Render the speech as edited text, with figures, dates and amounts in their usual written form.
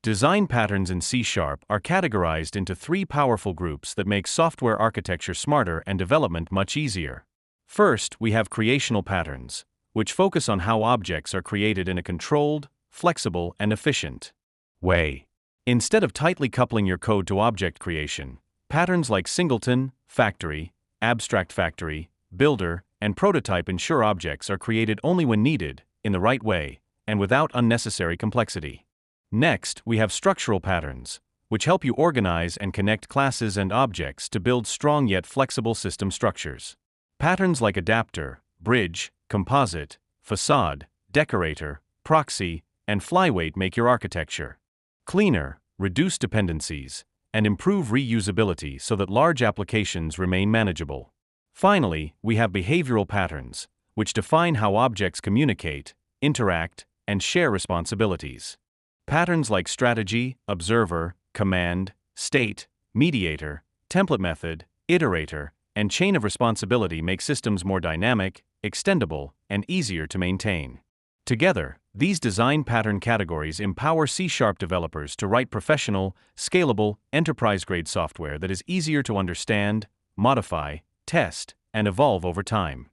Design patterns in C# are categorized into three powerful groups that make software architecture smarter and development much easier. First, we have creational patterns, which focus on how objects are created in a controlled, flexible, and efficient way. Instead of tightly coupling your code to object creation, patterns like Singleton, Factory, Abstract Factory, Builder, and Prototype ensure objects are created only when needed, in the right way, and without unnecessary complexity. Next, we have structural patterns, which help you organize and connect classes and objects to build strong yet flexible system structures. Patterns like adapter, bridge, composite, facade, decorator, proxy, and flyweight make your architecture cleaner, reduce dependencies, and improve reusability so that large applications remain manageable. Finally, we have behavioral patterns, which define how objects communicate, interact, and share responsibilities. Patterns like strategy, observer, command, state, mediator, template method, iterator, and chain of responsibility make systems more dynamic, extendable, and easier to maintain. Together, these design pattern categories empower C# developers to write professional, scalable, enterprise-grade software that is easier to understand, modify, test, and evolve over time.